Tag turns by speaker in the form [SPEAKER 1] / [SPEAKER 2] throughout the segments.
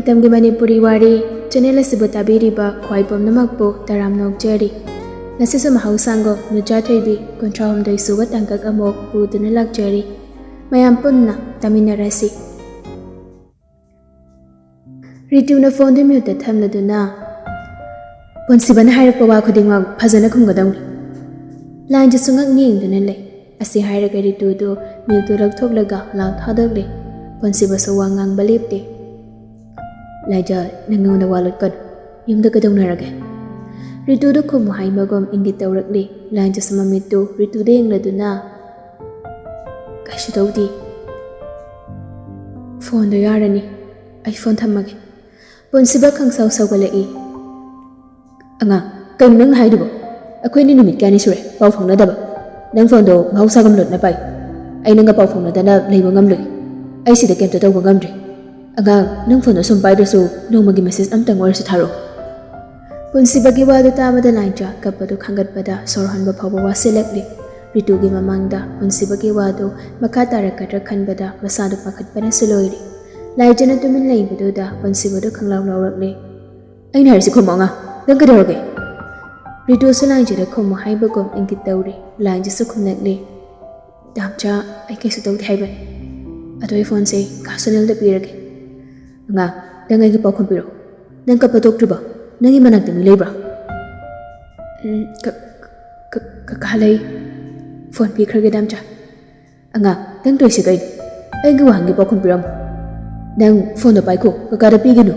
[SPEAKER 1] Matamgi Manipuri Wari, channel asibu tabiriba khwai pomnamakpu taram nokjari. Nasisu mahausango Nuja Thoibi kunthrahumdoi suba tangkak amok puduna lakjari. Mayam punna taminarasi. Rituna phone du mute thamladuna. Ponsibana hairakpa wa khudingwak phajana khumgadawni. Line jasungak ningduna le. Asi hairaka Ritu du mute rakthoklaga law thadakle. Ponsiba sawangang balipte. Laja nangauna walot kad yumda kadawnarage. Ritu do khumu haimagom ingi tawrakli line jasamamitu Ritu de ingladuna. Kaishu tawdi. Phone do yarani. Ay phone thamage. Ponsiba khangsaw sawgalai. Anga kain nang haidubo. Akoy ni numit kani sure paw phangnadaba. Nang phone do mahausa gamlot na pai. Ay nanga paw phangnadana leiba ngamloi. Ay sida kemta tawba ngamdri. Agang nang phone sum pai dasu nongmagi message amtang war su tharo. Punsibagi wadu tamada lainja kapadu khangatpada sorhanba phawba wasilakli. Ritugi mamangda punsibagi wadu makatara katra khanbada masadu pakhatpana suloiri. Laijana tumin leibaduda punsibadu khanglaw lawrakli. Aina harsi khomonga dangkadawage. Ritu sulainjada khomo haibagom ingit tawri lainja su khumnakli. Damcha ay kaisu tawdi haiban. Atoi phone se kasunal da pirage. Nga, dangay ki paw kumpiro. Nang kapatok triba, nang imanag dami labra. Kakalay. Phone pi kharga damcha. Nga, dang toy si kain. Ay gawang ki paw kumpiro mo. Nang phone da pai ko, kakada pi gino.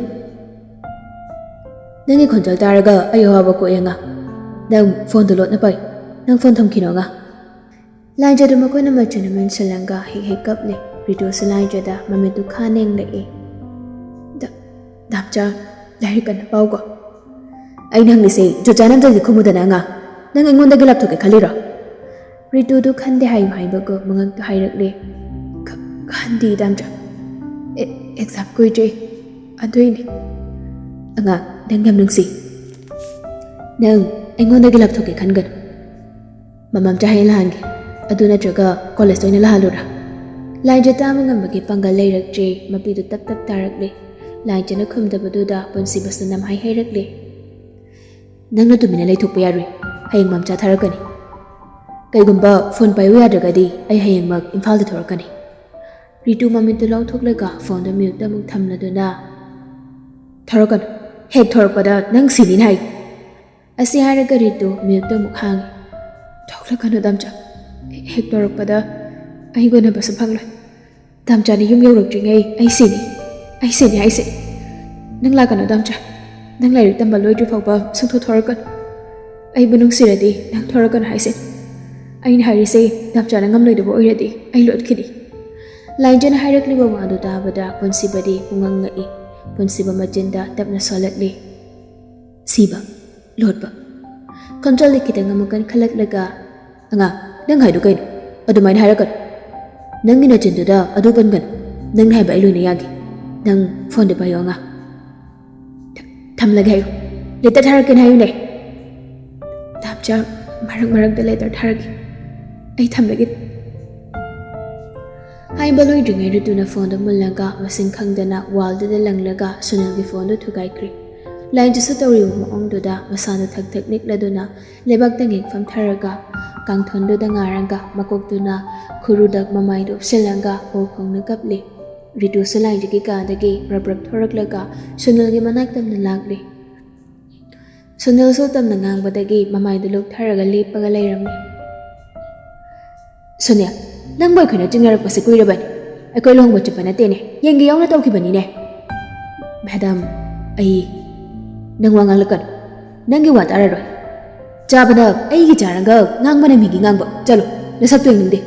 [SPEAKER 1] Nang ikonjal taraga ayaw haba ko nga. Nang phone da lot na pai. Nang phone thamkino nga. Lanja da makoy na macho naman salanga hik-hikap ni. Ritu salanja da mamitu khaneng na Damcha, lahir ka na pao ko. Ay nang nisi, jujanam dali kumuda na nga. Nang ingon da gilap to kay kalira. Ritu du khande hayo bago mga kahayrakli. Khandi damcha. Exam ko ije. Adoy ni. Nga, nang yam nang si. Nang ingon da gilap to kay kangan. Mamam chahay lahan ki. Ado na traga college to na lahalura. Lai jata mga magi panggalay rakje mapidu tap tarakli. Lai jana khumdabaduda ponsiba sunam hai hairakli. Nangna tumina laithokpa yarui hayang mamcha tharakani. Kaigumba phone payu yadragadi ay hayang mag imphal da thorakani. Ritu mamintu lawthoklaga phone da mute da muk thamladuna. Tharakan hek thorakpada nang sinin hai. Asi hairaga Ritu mute da muk hangi. Thoklakanu damcha. Hek thorakpada ay gona basa phangloi. Damcha ni yum yawrakjingay ay sini. Ay sini. Nang lakano damcha. Nang lairik tamba loidri fawba sungtho thorakan. Ay bunung siradi nang thorakan hai sin. Ay ni hairi say damcha na ngam loidabo oiradi ay lot kini. Lain jana hairakli ba wado dabada ponsibadi pungang ngai. Ponsiba majinda tapna solatli. Siba. Lotba. Kontrol kita ngamukan khalak laga. Anga nang haidu kain. Adumain hairakan. Nang ina jinda adu bangan. Nang hai ba iluni yagi. Nang phone de bayo nga. Tham lagay. Letter tharakin hayo ne. Damcha marag da letter tharaki. Ay tham lagit. Hay baloy dringay Ritu na phone da mulaga masing khangdana wall da langlaga sunal gi phone da thugay kri. Line jasa tawri moong da masana thak nikladuna lebak tangik fam tharaga kangthon da ngaranga makok duna khurudak mamay do silanga o khong na kapli. Ritu salai jiki kadagi rab thoraklaga sunal gi manak tamna lagli. Sunal so tamna ngangbadagi mamay duluk tharaga lepaga layramni. Sonia, nang boy khana jingarak pasi kuiraban. Akoy long bachpa na tene. Yengi yaw na tawkibani ne. Madam, ay nang wangang lakan. Nang gi wat araroy. Chabana ay gi charanga ngangmana migi ngangba. Chalo, nasak tuing ningde.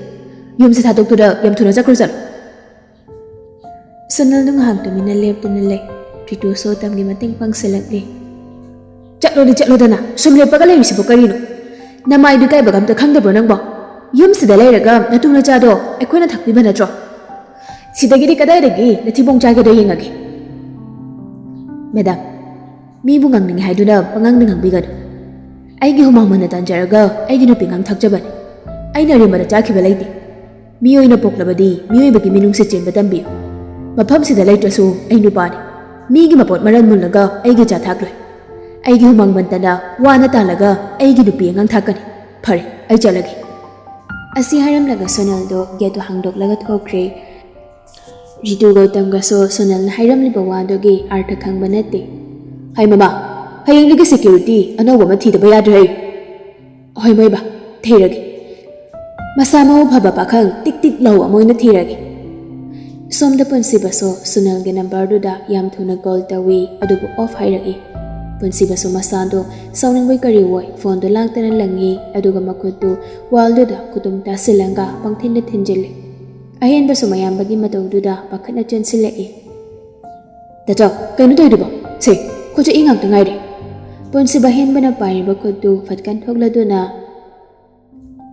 [SPEAKER 1] Yum sa thatok tuda yam thuna jakru chalo. Sunal nung hang tumina lep tunalay. Ritu so tamgi mating pang silakli. Chaklo dana. Sumle pagalay risipo karino. Namay du kay bagam ta khangdabro nang ba. Yum sida layraga natuna chado akoina thakpiba natro. Sidagiri kadairagi nathibong chagado yengagi. Madam, mi bungang ning haiduna pangang ning hangbigado. Aigi humang mana tanjaraga aigi no pingang thakjaban. Aina rimada chakhiba laiti. Miyoy na poklabadi miyoy bagi minung se chenba tambi. Mafam sida laitrasu ay nupani. ꯃꯤꯒꯤ ꯃꯄꯣꯠ ꯃꯔꯜ ꯃꯨꯜꯂꯒ ꯑꯩꯒꯤ ꯆꯥ ꯊꯥꯛꯂꯣꯏ ꯑꯩꯒꯤ ꯍꯨꯃꯥꯡ ꯃꯟꯇꯅ ꯋꯥꯅ ꯇꯥꯜꯂꯒ ꯑꯩꯒꯤ ꯅꯨꯄꯤ ꯑꯉꯥꯡ ꯊꯥꯛꯀꯅꯤ ꯐꯔꯦ ꯑꯩ ꯆꯠꯂꯒꯦ ꯑꯁꯤ ꯍꯥꯏꯔꯝꯂꯒ ꯁꯣꯅꯜꯗꯣ ꯒꯦꯠꯇꯨ ꯍꯥꯡꯗꯣꯛꯂꯒ ꯊꯣꯛꯈ꯭ꯔꯦ ꯔꯤꯇꯨ ꯒꯧꯇꯝꯒꯁꯨ ꯁꯣꯅꯜꯅ ꯍꯥꯏꯔꯝꯂꯤꯕ ꯋꯥꯗꯨꯒꯤ ꯑꯥꯔꯊ ꯈꯪꯕ ꯅꯠꯇꯦ ꯍꯥꯏ ꯃꯃꯥ ꯍꯌꯦꯡꯗꯒꯤ ꯁꯦꯀ꯭ꯌꯨꯔꯤꯇꯤ ꯑꯅꯧꯕ ꯑꯃ ꯊꯤꯗꯕ ꯌꯥꯗ꯭ꯔꯦ ꯍꯣꯏ ꯃꯣꯏꯕ ꯊꯤꯔꯒꯦ ꯃꯁꯥ ꯃꯎ ꯐꯕ ꯄꯥꯈꯪ ꯇꯤꯛ ꯇꯤꯛ ꯂꯧ ꯑꯃ ꯑꯣꯏꯅ ꯊꯤꯔꯒꯦ ꯁꯣꯝꯗ ꯄꯨꯟꯁꯤꯕꯁꯨ ꯁꯨꯅꯜꯒꯤ ꯅꯝꯕꯔꯗꯨꯗ ꯌꯥꯝ ꯊꯨꯅ ꯀꯣꯜ ꯇꯧꯏ ꯑꯗꯨꯕꯨ ꯑꯣꯐ ꯍꯥꯏꯔꯛꯏ ꯄꯨꯟꯁꯤꯕꯁꯨ ꯃꯁꯥꯗꯣ ꯁꯥꯎꯅꯤꯡꯕꯩ ꯀꯔꯤ ꯑꯣꯏ ꯐꯣꯟꯗꯣ ꯂꯥꯡꯇꯅ ꯂꯪꯉꯤ ꯑꯗꯨꯒ ꯃꯈꯨꯠꯇꯨ ꯋꯥꯜꯗꯨꯗ ꯈꯨꯗꯨꯝ ꯇꯥꯁꯤꯜꯂꯒ ꯄꯪꯊꯤꯟꯗ ꯊꯤꯟꯖꯤꯜꯂꯤ ꯑꯍꯦꯟꯕꯁꯨ ꯃꯌꯥꯝꯕꯒꯤ ꯃꯇꯧꯗꯨꯗ ꯄꯥꯈꯠꯅ ꯆꯦꯟꯁꯤꯜꯂꯛꯏ ꯗꯆꯥꯎ ꯀꯩꯅꯣ ꯇꯧꯔꯤꯕꯣ ꯁꯦ ꯈꯨꯠꯁꯨ ꯏ ꯉꯥꯛꯇ ꯉꯥꯏꯔꯦ ꯄꯨꯟꯁꯤꯕ ꯍꯦꯟꯕꯅ ꯄꯥꯏꯔꯤꯕ ꯈꯨꯠꯇꯨ ꯐꯠꯀꯟ ꯊꯣꯛꯂꯗꯨꯅ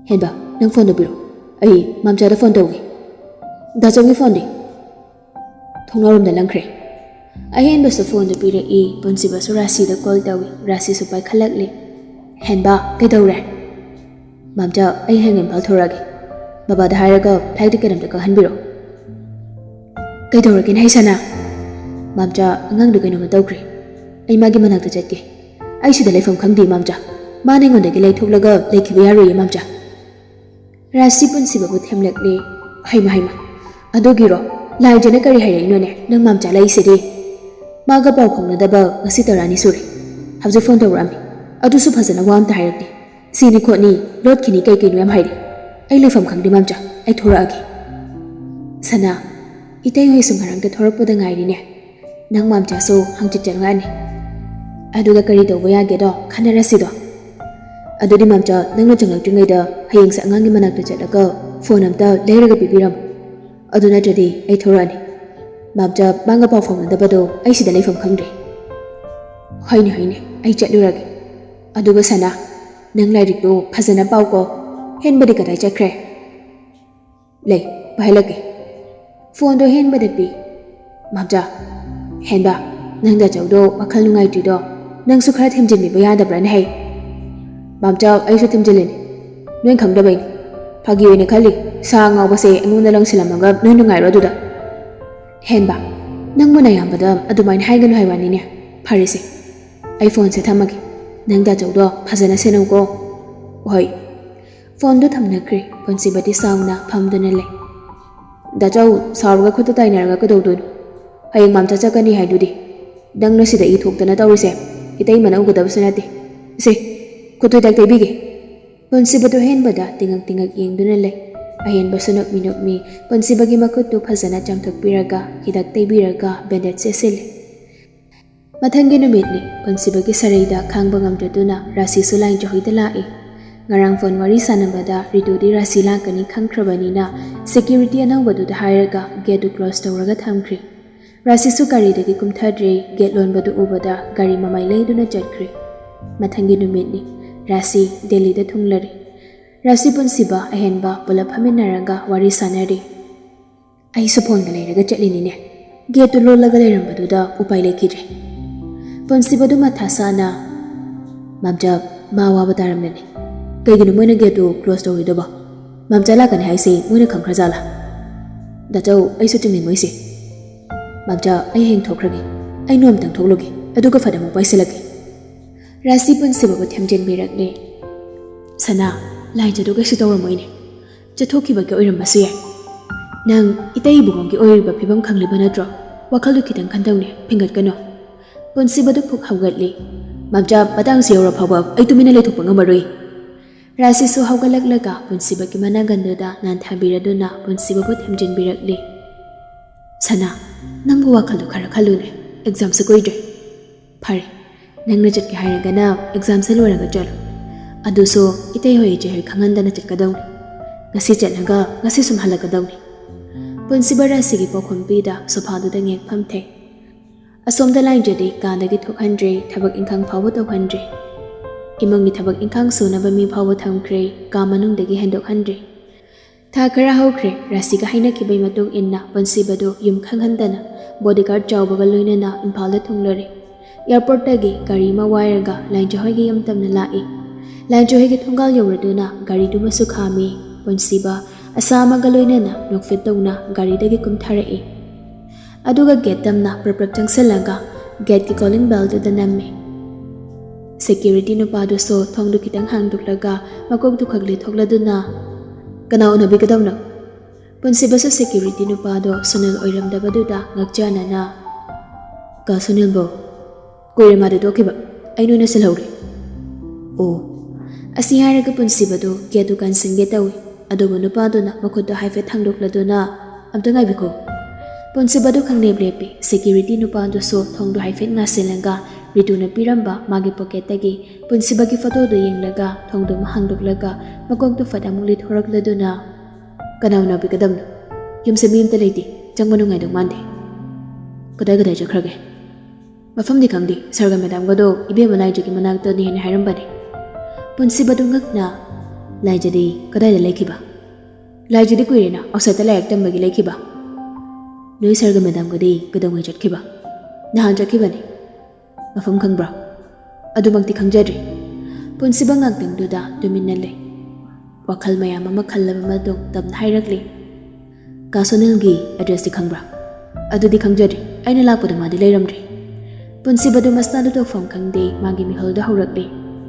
[SPEAKER 1] ꯍꯦꯟꯕ ꯅꯪ ꯐꯣꯟꯗꯣ ꯄꯤꯔꯣ ꯑꯩ ꯃꯝꯆꯥꯗ ꯐꯣꯟ ꯇꯧꯒꯦ ꯗꯥꯆꯧꯒꯤ ꯐꯣꯟꯗꯤ ꯊꯣꯡꯅꯥꯎꯔꯣꯝꯗ ꯂꯪꯈ꯭ꯔꯦ ꯑꯍꯦꯟꯕꯁꯨ ꯐꯣꯟꯗꯨ ꯄꯤꯔꯛꯏ ꯄꯨꯟꯁꯤꯕꯁꯨ ꯔꯥꯁꯤꯗ ꯀꯣꯜ ꯇꯧꯏ ꯔꯥꯁꯤꯁꯨ ꯄꯥꯏꯈꯠꯂꯛꯂꯤ ꯍꯦꯟꯕ ꯀꯩꯗꯧꯔꯦ ꯃꯝꯆꯥ ꯑꯩ ꯍꯌꯦꯡ ꯏꯝꯐꯥꯜ ꯊꯣꯔꯛꯑꯒꯦ ꯕꯕꯥꯗ ꯍꯥꯏꯔꯒ ꯐ꯭ꯂꯥꯏꯠ ꯇꯤꯀꯦꯠ ꯑꯝꯇ ꯀꯛꯍꯟꯕꯤꯔꯣ ꯀꯩꯗꯧꯔꯒꯦꯅꯦ ꯍꯩꯁꯅꯥ ꯃꯝꯆꯥ ꯑꯉꯥꯡꯗꯣ ꯀꯩꯅꯣꯝꯃ ꯇꯧꯈ꯭ꯔꯦ ꯑꯩ ꯃꯥꯒꯤ ꯃꯅꯥꯛꯇ ꯆꯠꯀꯦ ꯑꯩ ꯁꯤꯗ ꯂꯩꯐꯝ ꯈꯪꯗꯦ ꯃꯝꯆꯥ ꯃꯥꯅ ꯑꯩꯉꯣꯟꯗꯒꯤ ꯂꯩꯊꯣꯛꯂꯒ ꯂꯩꯈꯤꯕ ꯌꯥꯔꯣꯏꯌꯦ ꯃꯝꯆꯥ ꯔꯥꯁꯤ ꯄꯨꯟꯁꯤꯕꯕꯨ ꯊꯦꯝꯂꯛꯂꯤ ꯍꯩꯃ ꯑꯗꯨꯒꯤꯔꯣ ꯂꯥꯏꯖꯅ ꯀꯔꯤ ꯍꯥꯏꯔꯛꯏꯅꯣꯅꯦ ꯅꯪ ꯃꯝꯆꯥ ꯂꯩꯁꯤꯗꯤ ꯃꯥꯒ ꯄꯥꯎ ꯐꯥꯎꯅꯗꯕ ꯉꯁꯤ 10 ꯁꯨꯔꯦ ꯍꯧꯖꯤꯛ ꯐꯣꯟ ꯇꯧꯔꯛꯑꯝꯃꯤ ꯑꯗꯨꯁꯨ ꯐꯖꯅ ꯋꯥ ꯑꯝꯇ ꯍꯥꯏꯔꯛꯇꯦ ꯁꯤꯅꯤ ꯈꯣꯠꯅꯤ ꯂꯣꯠꯈꯤꯅꯤ ꯀꯩꯀꯩꯅꯣ ꯌꯥꯝ ꯍꯥꯏꯔꯤ ꯑꯩ ꯂꯩꯐꯝ ꯈꯪꯗꯦ ꯃꯝꯆꯥ ꯑꯩ ꯊꯣꯔꯛꯑꯒꯦ ꯁꯅꯥ ꯏꯇꯩ ꯍꯣꯏꯁꯨ ꯉꯔꯥꯡꯗ ꯊꯣꯔꯛꯄꯗ ꯉꯥꯏꯔꯤꯅꯦ ꯅꯪ ꯃꯝꯆꯥꯁꯨ ꯍꯪꯆꯤꯠ ꯆꯪꯉꯛꯑꯅꯤ ꯑꯗꯨꯒ ꯀꯔꯤ ꯇꯧꯕ ꯌꯥꯒꯦꯗꯣ ꯈꯟꯅꯔꯁꯤꯗꯣ ꯑꯗꯨꯗꯤ ꯃꯝꯆꯥ ꯅꯪꯅ ꯆꯪꯉꯛꯇ꯭ꯔꯤꯉꯩꯗ ꯍꯌꯦꯡꯁꯦ ꯑꯉꯥꯡꯒꯤ ꯃꯅꯥꯛꯇ ꯆꯠꯂꯒ ꯐꯣꯟ ꯑꯝꯇ ꯂꯩꯔꯒ ꯄꯤꯕꯤꯔꯝꯃꯨ ꯑꯗꯨ ꯅꯠꯇ꯭ꯔꯗꯤ ꯑꯩ ꯊꯣꯔꯛꯑꯅꯤ ꯃꯝꯆꯥ ꯃꯥꯒ ꯄꯥꯎ ꯐꯥꯎꯅꯗꯕꯗꯣ ꯑꯩ ꯁꯤꯗ ꯂꯩꯐꯝ ꯈꯪꯗ꯭ꯔꯦ ꯍꯣꯏꯅꯦ ꯑꯩ ꯆꯠꯂꯨꯔꯒꯦ ꯑꯗꯨꯒ ꯁꯅꯥ ꯅꯪ ꯂꯥꯏꯔꯤꯛꯇꯣ ꯐꯖꯅ ꯄꯥꯎꯀꯣ ꯍꯦꯟꯕꯗꯤ ꯀꯗꯥꯏ ꯆꯠꯈ꯭ꯔꯦ ꯂꯩ ꯄꯥꯏꯍꯜꯂꯛꯀꯦ ꯐꯣꯟꯗꯣ ꯍꯦꯟꯕꯗ ꯄꯤ ꯃꯝꯆꯥ ꯍꯦꯟꯕ ꯅꯪ ꯗꯥꯆꯧꯗꯣ ꯋꯥꯈꯜ ꯅꯨꯡꯉꯥꯏꯇ꯭ꯔꯤꯗꯣ ꯅꯪꯁꯨ ꯈꯔ ꯊꯦꯝꯖꯤꯟꯕꯤꯕ ꯌꯥꯗꯕ꯭ꯔꯥꯅꯦ ꯍꯩ ꯃꯝꯆꯥ ꯑꯩꯁꯨ ꯊꯦꯝꯖꯤꯜꯂꯤꯅꯤ ꯅꯣꯏ ꯈꯪꯗꯕꯩꯅꯤ ꯐꯥꯒꯤ ꯑꯣꯏꯅ ꯈꯜꯂꯤ ꯁꯥ ꯉꯥꯎꯕꯁꯦ ꯑꯩꯉꯣꯟꯗ ꯂꯪꯁꯤꯜꯂꯝꯃꯒ ꯅꯣꯏ ꯅꯨꯡꯉꯥꯏꯔꯣ ꯑꯗꯨꯗ ꯍꯦꯟꯕ ꯅꯪꯕꯨ ꯅꯌꯥꯝꯕꯗ ꯑꯗꯨꯃꯥꯏꯅ ꯍꯥꯏꯒꯅꯨ ꯍꯥꯏꯕꯅꯤꯅꯦ ꯐꯔꯦꯁꯦ ꯑꯩ ꯐꯣꯟꯁꯦ ꯊꯝꯃꯒꯦ ꯅꯪ ꯗꯥꯆꯧꯗꯣ ꯐꯖꯅ ꯁꯦꯟꯅꯧꯀꯣ ꯍꯣꯏ ꯐꯣꯟꯗꯣ ꯊꯝꯅꯈ꯭ꯔꯦ ꯄꯨꯟꯁꯤꯕꯗꯤ ꯁꯥꯎꯅ ꯐꯝꯗꯨꯅ ꯂꯩ ꯗꯥꯆꯧ ꯁꯥꯎꯔꯒ ꯈꯨꯠꯇ ꯇꯥꯏꯅꯔꯒ ꯀꯩꯗꯧꯗꯣꯏꯅꯣ ꯍꯌꯦꯡ ꯃꯝꯆꯥ ꯆꯠꯀꯅꯤ ꯍꯥꯏꯗꯨꯗꯤ ꯅꯪꯅ ꯁꯤꯗ ꯏ ꯊꯣꯛꯇꯅ ꯇꯧꯔꯤꯁꯦ ꯏꯇꯩ ꯃꯅ ꯎꯒꯗꯕꯁꯨ ꯅꯠꯇꯦ ꯁꯦ ꯈꯨꯠꯇꯨ ꯍꯤꯗꯥꯛ ꯇꯩꯕꯤꯒꯦ ꯄꯨꯟꯁꯤꯕꯗꯨ ꯍꯦꯟꯕꯗ ꯇꯤꯡꯉꯛ ꯌꯦꯡꯗꯨꯅ ꯂꯩ ꯑꯍꯦꯟꯕꯁꯨ ꯅꯣꯛꯃꯤ ꯄꯨꯟꯁꯤꯕꯒꯤ ꯃꯈꯨꯠꯇꯨ ꯐꯖꯅ ꯆꯥꯝꯊꯣꯛꯄꯤꯔꯒ ꯍꯤꯗꯥꯛ ꯇꯩꯕꯤꯔꯒ ꯕꯦꯟꯗꯦꯖ ꯆꯦꯠꯁꯤꯜꯂꯤ ꯃꯊꯪꯒꯤ ꯅꯨꯃꯤꯠꯅꯤ ꯄꯨꯟꯁꯤꯕꯒꯤ ꯁꯔꯩꯗ ꯈꯥꯡꯕ ꯉꯝꯗ꯭ꯔꯗꯨꯅ ꯔꯥꯁꯤꯁꯨ ꯂꯥꯏꯟꯆꯍꯣꯏꯗ ꯂꯥꯛꯏ ꯉꯔꯥꯡ ꯐꯣꯟ ꯋꯥꯔꯤ ꯁꯥꯟꯅꯕꯗ ꯔꯤꯇꯨꯗꯤ ꯔꯥꯁꯤ ꯂꯥꯛꯀꯅꯤ ꯈꯪꯈ꯭ꯔꯕꯅꯤꯅ ꯁꯦꯀ꯭ꯌꯨꯔꯤꯇꯤ ꯑꯅꯧꯕꯗꯨꯗ ꯍꯥꯏꯔꯒ ꯒꯦꯠꯇꯨ ꯀ꯭ꯂꯣꯖ ꯇꯧꯔꯒ ꯊꯝꯈ꯭ꯔꯤ ꯔꯥꯁꯤꯁꯨ ꯒꯥꯔꯤꯗꯒꯤ ꯀꯨꯝꯊꯗ꯭ꯔꯤ ꯒꯦꯠ ꯂꯣꯟꯕꯗꯨ ꯎꯕꯗ ꯒꯥꯔꯤ ꯃꯃꯥꯏ ꯂꯩꯗꯨꯅ ꯆꯠꯈ꯭ꯔꯤ ꯃꯊꯪꯒꯤ ꯅꯨꯃꯤꯠꯅꯤ ꯔꯥꯁꯤ ꯗꯦꯜꯂꯤꯗ ꯊꯨꯡꯂꯔꯤ ꯔꯥꯁꯤ ꯄꯨꯟꯁꯤꯕ ꯑꯍꯦꯟꯕ ꯄꯨꯂꯞ ꯐꯝꯃꯤꯟꯅꯔꯒ ꯋꯥꯔꯤ ꯁꯥꯟꯅꯔꯤ ꯑꯩꯁꯨ ꯐꯣꯟꯒ ꯂꯩꯔꯒ ꯆꯠꯂꯤꯅꯤꯅꯦ ꯒꯦꯠꯇꯨ ꯂꯣꯜꯂꯒ ꯂꯩꯔꯝꯕꯗꯨꯗ ꯎꯄꯥꯏ ꯂꯩꯈꯤꯗ꯭ꯔꯦ ꯄꯨꯟꯁꯤꯕꯗꯨ ꯃꯊꯥ ꯁꯥꯅ ꯃꯝꯆꯥ ꯃꯥ ꯋꯥꯕ ꯇꯥꯔꯝꯂꯅꯤ ꯀꯩꯒꯤꯅꯣ ꯃꯣꯏꯅ ꯒꯦꯠꯇꯨ ꯀ꯭ꯂꯣꯖ ꯇꯧꯔꯤꯗꯨꯕꯣ ꯃꯝꯆꯥ ꯂꯥꯛꯀꯅꯤ ꯍꯥꯏꯁꯤ ꯃꯣꯏꯅ ꯈꯪꯈ꯭ꯔꯖꯥꯠꯂꯥ ꯗꯥꯆꯧ ꯑꯩꯁꯨ ꯆꯤꯡꯅꯤꯡꯉꯣꯏꯁꯦ ꯃꯝꯆꯥ ꯑꯩ ꯍꯌꯦꯡ ꯊꯣꯛꯈ꯭ꯔꯒꯦ ꯑꯩ ꯅꯣꯡꯃꯇꯪ ꯊꯣꯛꯂꯨꯒꯦ ꯑꯗꯨꯒ ꯐꯠ ꯑꯃꯨꯛ ꯄꯥꯏꯁꯤꯜꯂꯛꯀꯦ ꯔꯥꯁꯤ ꯄꯨꯟꯁꯤꯕꯕꯨ ꯊꯦꯝꯖꯤꯟꯕꯤꯔꯛꯂꯤ ꯁꯅꯥ ꯂꯥꯏꯖꯗꯨ ꯀꯩꯁꯨ ꯇꯧꯔꯝꯃꯣꯏꯅꯦ ꯆꯠꯊꯣꯛꯈꯤꯕꯒꯤ ꯑꯣꯏꯔꯝꯕꯁꯨ ꯌꯥꯏ ꯅꯪ ꯏꯇꯩ ꯏꯕꯨꯡꯒꯤ ꯑꯣꯏꯔꯤꯕ ꯐꯤꯕꯝ ꯈꯪꯂꯤꯕ ꯅꯠꯇ꯭ꯔꯣ ꯋꯥꯈꯜꯗꯨ ꯈꯤꯇꯪ ꯈꯟꯗꯧꯅꯦ ꯐꯤꯡꯒꯠꯀꯅꯣ ꯄꯨꯟꯁꯤꯕꯗꯨ ꯐꯨꯛ ꯍꯧꯒꯠꯂꯤ ꯃꯝꯆꯥ ꯃꯇꯥꯡꯁꯤ ꯌꯧꯔ ꯐꯥꯎꯕ ꯑꯩ ꯇꯨꯃꯤꯟꯅ ꯂꯩꯊꯣꯛꯄ ꯉꯝꯃꯔꯣꯏ ꯔꯥꯁꯤꯁꯨ ꯍꯧꯒꯠꯂꯛꯂꯒ ꯄꯨꯟꯁꯤꯕꯒꯤ ꯃꯅꯥꯒꯟꯗꯨꯗ ꯅꯥꯟꯊꯕꯤꯔꯗꯨꯅ ꯄꯨꯟꯁꯤꯕꯕꯨ ꯊꯦꯝꯖꯤꯟꯕꯤꯔꯛꯂꯤ ꯁꯅꯥ ꯅꯪꯕꯨ ꯋꯥꯈꯜꯗꯨ ꯈꯔ ꯈꯜꯂꯨꯅꯦ ꯑꯦꯛꯖꯥꯝꯁꯨ ꯀꯨꯏꯗ꯭ꯔꯦ ꯐꯔꯦ ꯅꯪꯅ ꯆꯠꯀꯦ ꯍꯥꯏꯔꯒꯅ ꯑꯦꯛꯖꯥꯝꯁꯦ ꯂꯣꯏꯔꯒ ꯆꯠꯂꯣ ꯑꯗꯨꯁꯨ ꯏꯇꯩ ꯍꯣꯏ ꯏꯆꯦ ꯍꯣꯏ ꯈꯪꯍꯟꯗꯅ ꯆꯠꯀꯗꯧꯅꯤ ꯉꯁꯤ ꯆꯠꯂꯒ ꯉꯁꯤ ꯁꯨꯝ ꯍꯜꯂꯛꯀꯗꯧꯅꯤ ꯄꯨꯟꯁꯤꯕ ꯔꯥꯁꯤꯒꯤ ꯄꯥꯎꯈꯨꯝꯄꯤꯗ ꯁꯣꯐꯥꯗꯨꯗ ꯉꯦꯛꯐꯝ ꯊꯩ ꯑꯁꯣꯝꯗ ꯂꯥꯏꯖꯗꯤ ꯀꯥꯗꯒꯤ ꯊꯣꯛꯍꯟꯗ꯭ꯔꯦ ꯊꯕꯛ ꯏꯪꯈꯥꯡ ꯐꯥꯎꯕ ꯇꯧꯍꯟꯗ꯭ꯔꯦ ꯏꯃꯨꯡꯒꯤ ꯊꯕꯛ ꯏꯪꯈꯥꯡ ꯁꯨꯅꯕ ꯃꯤ ꯐꯥꯎꯕ ꯊꯝꯈ꯭ꯔꯦ ꯀꯥ ꯃꯅꯨꯡꯗꯒꯤ ꯍꯦꯟꯗꯣꯛꯍꯟꯗ꯭ꯔꯦ ꯊꯥ ꯈꯔ ꯍꯧꯈ꯭ꯔꯦ ꯔꯥꯁꯤꯒ ꯍꯥꯏꯅꯈꯤꯕꯩ ꯃꯇꯨꯡ ꯏꯟꯅ ꯄꯨꯟꯁꯤꯕꯗꯨ ꯌꯨꯝ ꯈꯪꯍꯟꯗꯅ ꯕꯣꯗꯤꯒꯥꯔꯗ ꯆꯥꯎꯕꯒ ꯂꯣꯏꯅꯅ ꯏꯝꯐꯥꯜꯗ ꯊꯨꯡꯂꯔꯦ ꯑꯦꯌꯔꯄꯣꯔꯠꯇꯒꯤ ꯒꯥꯔꯤ ꯑꯃ ꯋꯥꯏꯔꯒ ꯂꯥꯏꯟꯆꯍꯣꯏꯒꯤ ꯌꯨꯝ ꯇꯝꯅ ꯂꯥꯛꯏ ꯂꯥꯏꯟꯆꯍꯣꯏꯒꯤ ꯊꯣꯡꯒꯥꯜ ꯌꯧꯔꯗꯨꯅ ꯒꯥꯔꯤꯗꯨꯃꯁꯨ ꯈꯥꯝꯃꯤ ꯄꯨꯟꯁꯤꯕ ꯑꯁꯥ ꯑꯃꯒ ꯂꯣꯏꯅꯅ ꯅꯣꯛꯐꯦꯠ ꯇꯧꯅ ꯒꯥꯔꯤꯗꯒꯤ ꯀꯨꯝꯊꯔꯛꯏ ꯑꯗꯨꯒ ꯒꯦꯠ ꯇꯝꯅ ꯄ꯭ꯔꯞ ꯆꯪꯁꯤꯜꯂꯒ gate ki calling bell tu danammi. Security no padu so thong du kitang hang duklaga makok du khagli thokladuna. Kana unabi kadamna. Punsi baso security no padu Sunil oiram dabaduda ngakjana na. Ka Sunil bo. Kuire madu dokiba. Ainu na silhauri. Oh. Asi haraga punsi badu gate du kan singe tawi. Adobo no padu na makoto haifet hang dukladuna. Amta ngai biko. Punsi badu khang neblepi security no padu so thong du haifet nga silanga. Ritu na piramba magi pocket tagi punsi bagi photo do yenglaga thong du mahang duklaga makok du fat amuli thorakladuna. Kanaw na bikadam yum se mim taledi changmanu ngai dong mande. Kadai jakhrage. Mafam di khangdi sarga madam godo ibe manai jogi manak to ni hen hairam bani. Punsi badu ngakna laijadi kadai da lekhiba. Laijadi kuirena ausata la ektam bagi lekhiba. Noi sarga madam godi gadong ngai jatkhiba. Nahan jatkibani. Mafam khangbra. Adumangti khangjadri. Punsi bangak dingduda tuminna le. Wakhal mayam ama khallaba madong tamna hairakli. Ka Sunilgi address di khangbra. Adudi khangjadri. Aina lakpada madi leiramdri. Punsi badu masna du fam khangde magi mihol da haurakli.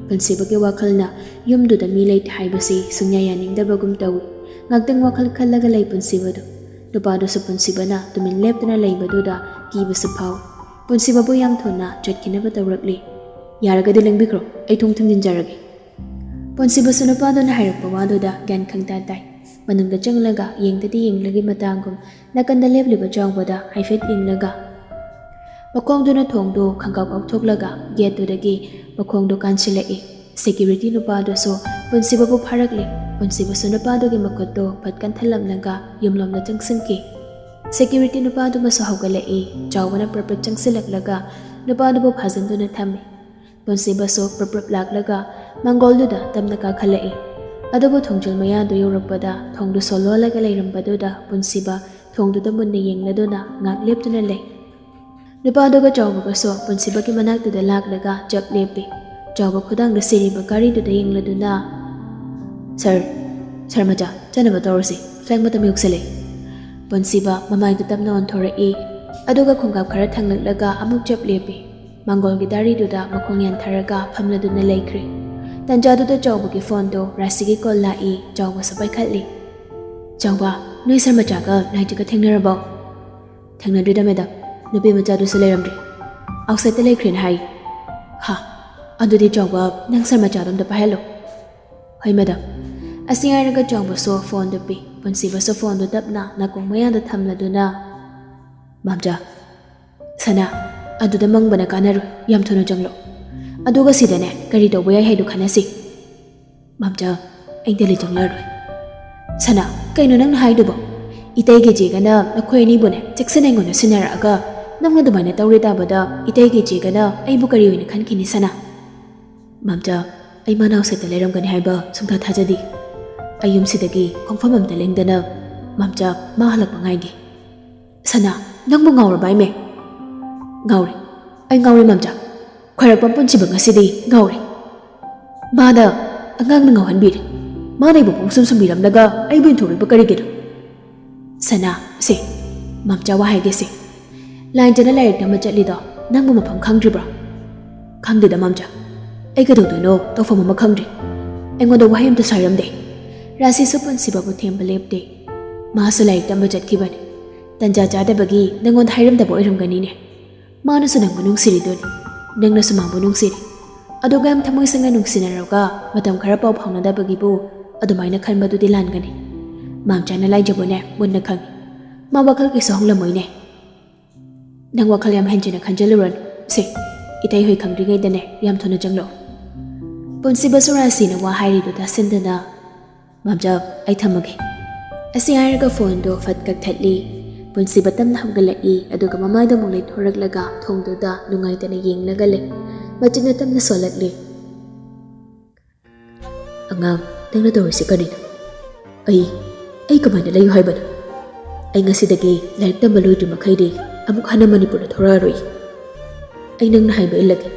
[SPEAKER 1] Punsi bagi wakhalna yumdu da mi leit haibasi sunya yaningdaba gum tawi. Ngakdang wakhal khallaga lei punsi badu. Nupado sa punsi bana tumin leptana leibadu da kiba sa phaw. Punsi babu yam thona chotkinaba tawrakli. Yaragadi langbikro ai thung thung jinjaragi. Punsi basu nupado na hairakpa wado da gan khangta tai. Manungda changlaga yengtadi yenglagi matangum nakanda lepliba chawbada haifet yenglaga. Makongdo na thongdo khangkaw thoklaga gate do dagi makongdo kansilai. Security nupado so punsi babu pharakli. Punsi basu nupado gi makotto patkan thalamnaga yumlomna changsingki. Security nupado maso haugalai chawbana praprat changsilaklaga nupado bu phajando na thammi. Punsi baso praprat laklaga mangoldu da tamna ka khalai. Adobo thongjal maya do yorakpada thongdu solo laga leirambado da punsi ba thongdu da munne yengladona ngak leptuna lei. Nupado ga chawba baso punsi ba ki manak da laklaga jap lepi. Chawba khudang da siri ba gari da yengladuna. Sir macha chana ba tawrsi flang matam yuksale. Punsi ba mamai da tamna on thorai. Adoga khungkap khara thanglaklaga amuk jap lepi. Mangol gi dari du da makhong yan tharaga phamladuna leikri. Tanjadu da chawba ki phone do rasigi call lai chawba sabai khatli. Chawba noi sar macha ka naiji ka thengnarabo. Thengnadri da medam nupi macha du seleiramdri. Outside the leikrin hai. Ha adudi chawba nang sar macha dom da pahelo. Hai madam. Asingaraga chawba so phone do pi. Punsi ba so phone do tapna nakong maya da thamladuna. Mamja. Sana aduda mangbana kanaru yam thono janglo. Aduga sidane kari do boy haidu khanasi. Mamja ain deli janglar. Sana kaino nang haidu bo. Itay gi jigana nakhoi ni bone jackson engona sinaraga nangna dumane tawri ta bada itay gi jigana ai bu kari wina khankini sana. Mamja ai manau se teleram gani haiba sumtha thajadi. Ayum sidagi khongfam am telengdana mamja ma halak bangai gi. Sana nang mo ngawra bai me. Ngawri ai ngawri mamja. Khwarakpam punsi ba ngasidi ngawri. Mada angang na ngawhanbiri. Mana ibu pungsum sumbiramnaga ai bin thuri ba karigiro. Sana se mamcha wa haige se. Lain jana lairik na machatlido nang mo mafam khangdribra. Khangdida mamcha. Ai kadawdino tawfam ma khangdri. Aingoda wahai amta sairamde. Rasi su punsi ba bu themba lepde. Ma su lairik na machatkibani. Tanja chadabagi nangon hairamda bo iramgani ne. Mana su nang manung siridoni. Nang na sumangbo nungsiri. Aduga am thamoy sanga nungsinaraga matam khara paw phaunadabagi bu adumaina khanbadu di langani. Mamcha na laijabone munna khangi. Ma wakal ki sahonglamoine. Nang wakal yam henjina khanjaluran se itai hoi khangdringai dane yam thona janglo. Punsi basura sina wa hairi du da sindana. Mamcha ai thamage. Asi airaga phone do fat kak thatli. Punsi batam na hanggalai aduga mamai da mulai thoraklaga thongdo da nungai tana yenglaga le. Macina tam na solatli. Angang nang na tawrisi kanina. Ay kamana layo haibana. Ay ngasidagi laik na maludu makhaidi amuk hana Manipur na thoraroi. Ay nang na haiba ilagi.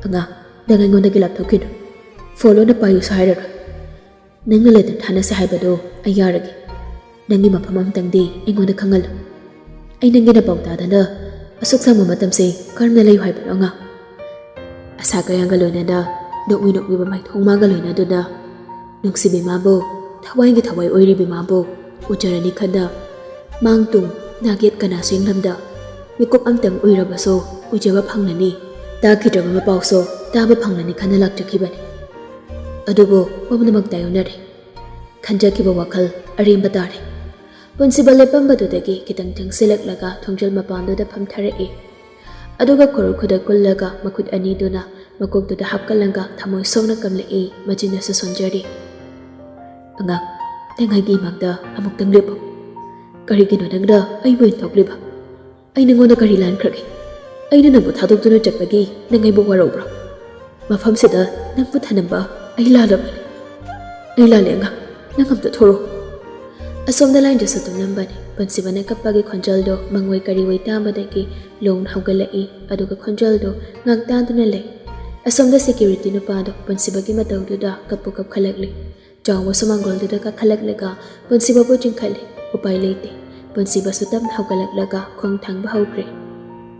[SPEAKER 1] Angang nangai ngon nagilap thokino. Follow na payo sa hairara. Nang naladan hana sa haiba do ay yaragi. Nangi mapamam tangdi ay ngon na kangal. Ay nangi na bawtada na asuk sang mamatamse karna lay hoy balonga asa kayang galoina da dokmi bamai thongma galoina da nungsi bimabo thawai gi thawai oiri bimabo ujarani khada mangtung naget kana senglamda mikop amtang oirabaso ujaba phangnani ta khidaba mapauso taba phangnani khana laktakibani adubo wabnamak tayonare khanjakiba wakhal arimba tare Punsibale pambadudagi kitang thangsilaklaga thongjal mapanduda phamtharae aduga korukuda kullaga makhut aniduna makokduda hapkalanga thamoi songna kamlei majina sa sonjari anga tengai gi magda amuk tanglebo kari gino nangda ai boin thokliba ai nangonda kari lan khrage ai na nabu thadokduna chakpagi nangai bo warobra mafam sida nangpu thanamba ai lalabani ai lalenga nangam ta thoro asomda lain jasa tumnambani pansibana kappagi khonjaldo mangwai kari wai tamadagi long haugalai aduga khonjaldo ngagtaduna le asomda security nupado pansibagi matawduda kappu kap khalakli jawma samangolduda ka khalaklega pansiba bo jingkhale upai leite pansiba sutam haugalaklaga khong thangba haukre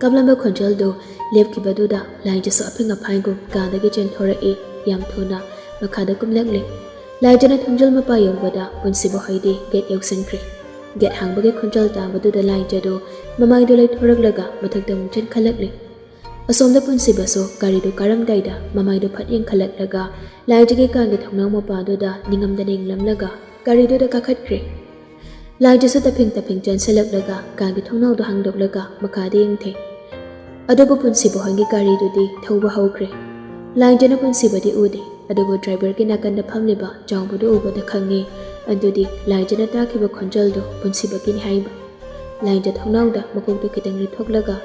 [SPEAKER 1] kablamba khonjaldo lepkibaduda lain jasa aphinga phaingo kadagi chen thorai yam thona makhada kumlakle Laijana thongjal mapa yawbada punsibo haide get yausankre get hangbage khonjal tambadu laijado mamai do lai thoraklaga mathakta mungchen khalakle asomda punsiba so gari do karamdaida mamai do phatyeng khalaklaga laijage kange thongnang mapa do da ningamda ninglamlaga gari do da kakhatkre laijasu taping chen selaklaga kange thongnau do hangdoklaga makhade yengthe adobo punsibo hangi gari do di thauba haukre laijana punsiba di ude adugo driver ki nakanda phamliba jawbudu ubada khangi adudi laijana takiba khonjaldo punsiba kin haiba laija thongnauda makokdo kitang ri thoklaga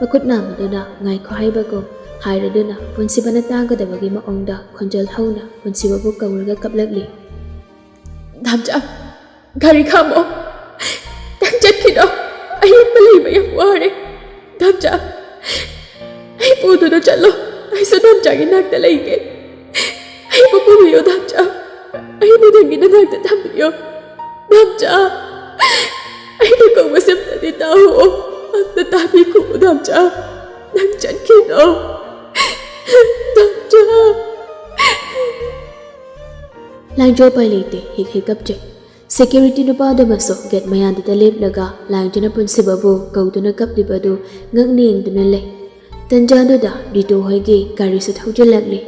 [SPEAKER 1] makutna maduna ngai kho haiba ko hairaduna punsibana tagadabagi maongda khonjal hauna punsiba bu kawraga kaplakli damja gari khamo tang chatkido ai maliba ya ware damja ai pudu do chalo ai so damja gi nakta leige ai papuliyo damja ai nidangi nangta tambiyo damja ai na ko wasam na di tao amta tabi ko damja nang chan kino damja Langjo pai leite hikap je security no pa damaso get mayan da lep laga langjo na punsiba bo kauduna kap dibadu ngangning dunale tanjando da dito hoige gari sa thaujalakle